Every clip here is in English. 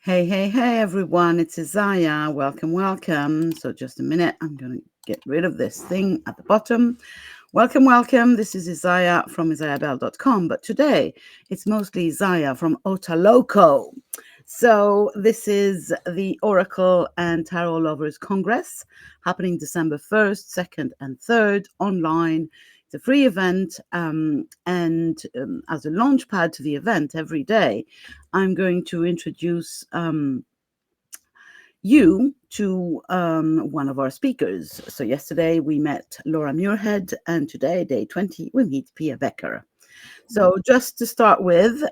Hey, everyone. It's Isaiah. Welcome. So, just a minute. I'm going to get rid of this thing at the bottom. Welcome. This is Isaiah from IsaiahBell.com. But today, it's mostly Isaiah from OTALOCO. So, this is the Oracle and Tarot Lovers Congress happening December 1st, 2nd, and 3rd online. It's a free event, and as a launch pad to the event every day, I'm going to introduce you to one of our speakers. So yesterday we met Laura Muirhead, and today, day 20, we meet Pia Becker. So just to start with,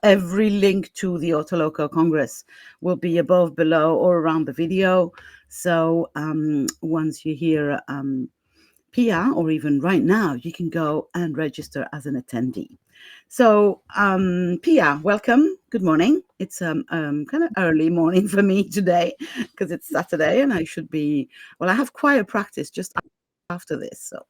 every link to the OTALOCO Congress will be above, below, or around the video. So once you hear Pia, or even right now, you can go and register as an attendee. So, Pia, welcome. Good morning. It's kind of early morning for me today because it's Saturday and I should be, well, I have choir practice just after this. So,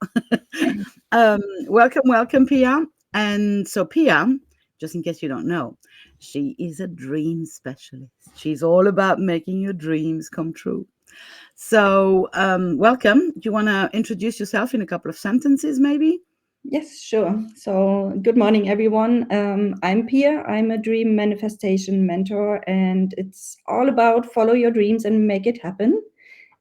welcome, Pia. And so, Pia, just in case you don't know, she is a dream specialist. She's all about making your dreams come true. So, welcome. Do you want to introduce yourself in a couple of sentences, maybe? Yes, sure. So, good morning, everyone. I'm Pia. I'm a dream manifestation mentor, and it's all about follow your dreams and make it happen.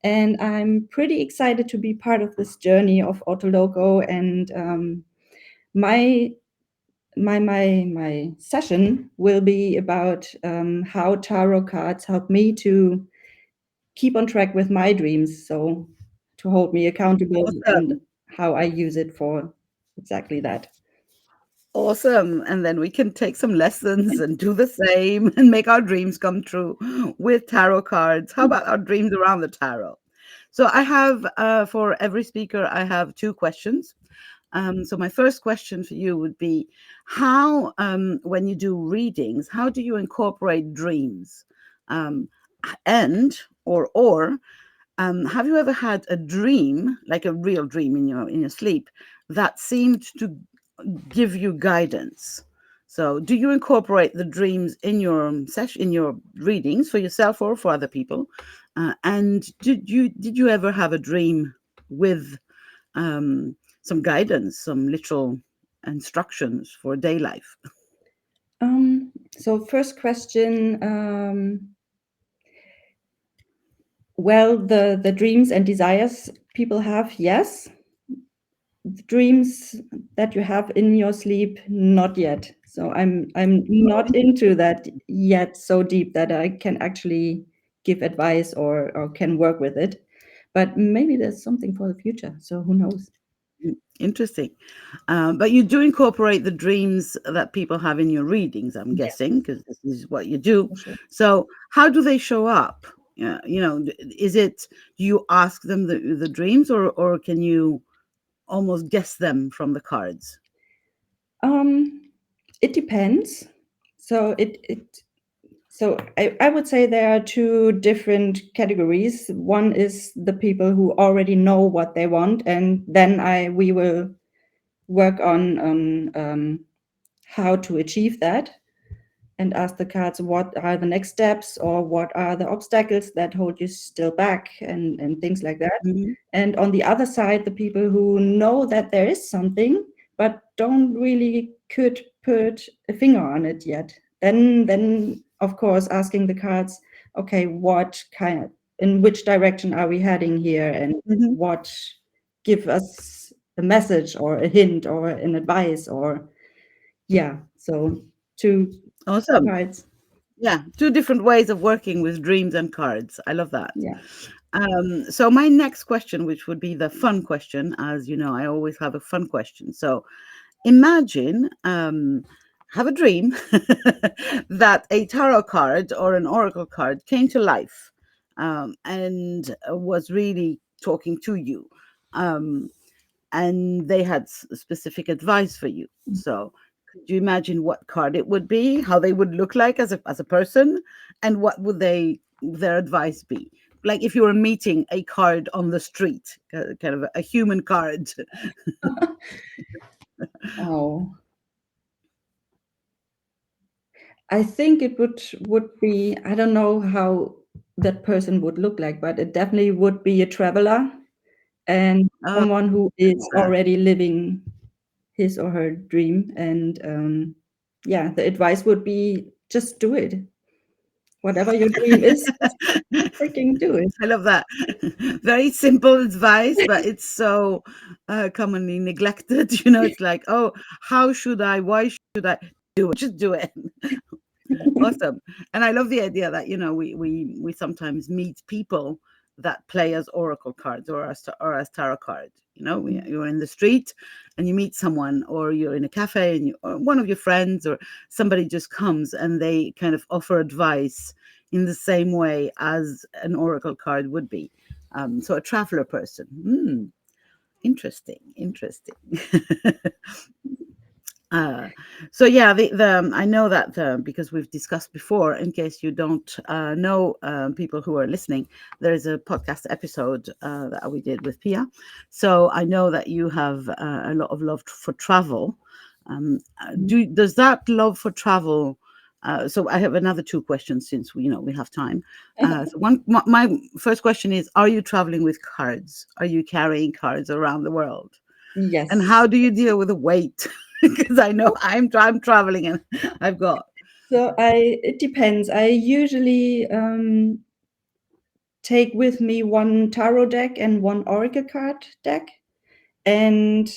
And I'm pretty excited to be part of this journey of OTALOCO. And my session will be about how tarot cards help me to keep on track with my dreams. So, to hold me accountable and Awesome. how I use it for exactly that. Awesome. And then we can take some lessons and do the same and make our dreams come true with tarot cards. How about our dreams around the tarot? So I have, for every speaker, I have two questions. So my first question for you would be, how, when you do readings, how do you incorporate dreams? Um, and, or, have you ever had a dream, like a real dream in your sleep, that seemed to give you guidance? So, do you incorporate the dreams in your session, in your readings for yourself or for other people? And did you ever have a dream with some guidance, some literal instructions for day life? So first question, well, the dreams and desires people have, yes. The dreams that you have in your sleep, not yet. So I'm not into that yet so deep that I can actually give advice or can work with it. But maybe there's something for the future. So who knows? Interesting. But you do incorporate the dreams that people have in your readings, I'm Yeah, guessing, because this is what you do. for sure. So, how do they show up? Is it, do you ask them the dreams, or can you almost guess them from the cards? Um, it depends. So I would say there are two different categories. One is the people who already know what they want, and then we will work on how to achieve that and ask the cards what are the next steps or what are the obstacles that hold you still back and things like that. Mhm. And on the other side, the people who know that there is something but don't really could put a finger on it yet. Then of course asking the cards, okay, what kind of, in which direction are we heading here, and Mhm. what give us a message or a hint or an advice, or yeah, so two Awesome. cards. Yeah, two different ways of working with dreams and cards. I love that. Yeah. So my next question, which would be the fun question, as you know, I always have a fun question. So imagine, have a dream that a tarot card or an oracle card came to life, and was really talking to you, um, and they had specific advice for you. So could you imagine what card it would be, how they would look like as a person, and what would their advice be? Like if you were meeting a card on the street, kind of a human card. Oh, I think it would be, I don't know how that person would look like, but it definitely would be a traveler and Oh, someone who is that. already living his or her dream. And yeah, the advice would be just do it. Whatever your dream is, just freaking do it. I love that. Very simple advice, but it's so commonly neglected. It's like, oh, how should I? Why should I do it? Just do it. Awesome. And I love the idea that, we sometimes meet people that play as oracle cards or as tarot cards. You're in the street and you meet someone, or you're in a cafe and or one of your friends or somebody just comes and they kind of offer advice in the same way as an oracle card would be. So a traveler person. Interesting, interesting. Uh, so yeah, I know that because we've discussed before. In case you don't know, people who are listening, there is a podcast episode that we did with Pia. So I know that you have a lot of love for travel. Does that love for travel? So I have another two questions since we have time. So my first question is: are you traveling with cards? Are you carrying cards around the world? And Yes. how do you deal with the weight? Because I know I'm traveling and I've got. So it depends. I usually take with me one tarot deck and one oracle card deck, and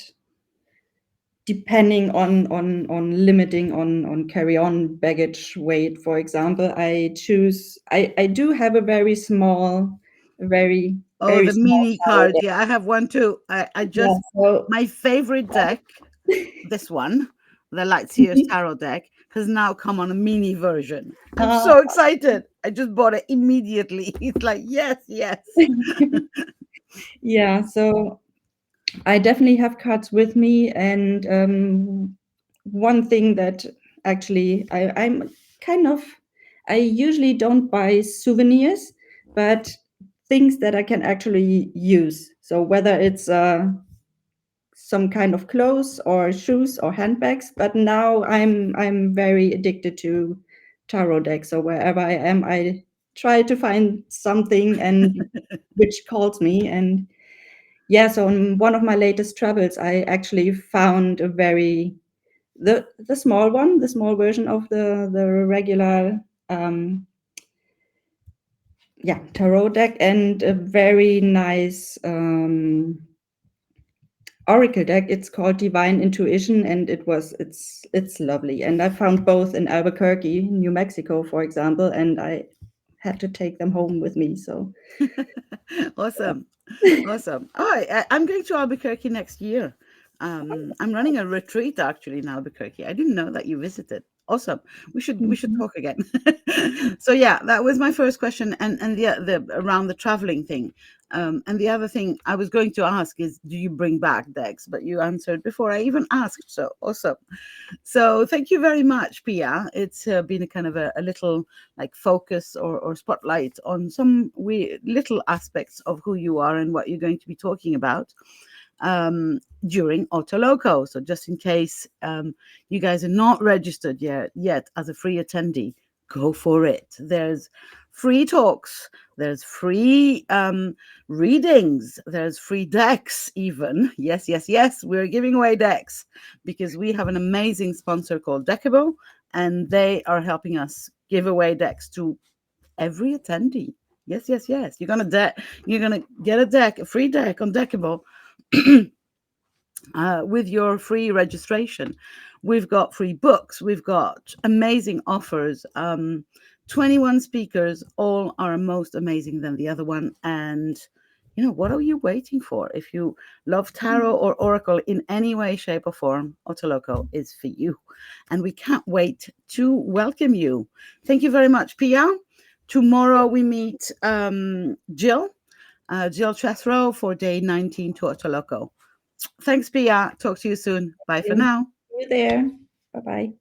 depending on limiting on carry on baggage weight, for example, I do have a very small, very Oh, very the small mini tarot cards. deck. Yeah, I have one too. I Yeah. just So my favorite deck, this one, the Lightseer's Tarot deck, has now come on a mini version. I'm uh, so excited. I just bought it immediately. It's like, yes, yes. yeah. So I definitely have cards with me, and one thing that actually I'm kind of, I usually don't buy souvenirs, but things that I can actually use. So whether it's some kind of clothes or shoes or handbags, but now I'm very addicted to tarot decks. So wherever I am, I try to find something and which calls me. And yeah, so on one of my latest travels, I actually found a very the small one, the small version of the regular um, yeah, tarot deck, and a very nice oracle deck. It's called Divine Intuition, and it's lovely. And I found both in Albuquerque, New Mexico, for example, and I had to take them home with me. So Awesome. Awesome. Oh, I'm going to Albuquerque next year. I'm running a retreat actually in Albuquerque. I didn't know that you visited. Awesome. We should mhm. talk again. So yeah, that was my first question, and the around the traveling thing. And the other thing I was going to ask is, do you bring back decks? But you answered before I even asked. So awesome. So thank you very much, Pia. It's been a kind of a little like focus or spotlight on some little aspects of who you are and what you're going to be talking about during OTALOCO. So just in case you guys are not registered yet as a free attendee, go for it. There's free talks, there's free readings, there's free decks even. Yes, yes, yes, we're giving away decks because we have an amazing sponsor called Deckable, and they are helping us give away decks to every attendee. Yes, yes, yes. You're gonna get a deck, a free deck on Deckable, with your free registration. We've got free books. We've got amazing offers. 21 speakers, all are most amazing than the other one. And what are you waiting for? If you love tarot or oracle in any way, shape, or form, Otoloco is for you. And we can't wait to welcome you. Thank you very much, Pia. Tomorrow we meet Jill Chethrow for day 19 to Otoloco. Thanks, Pia. Talk to you soon. Bye for You now. you there. Bye bye.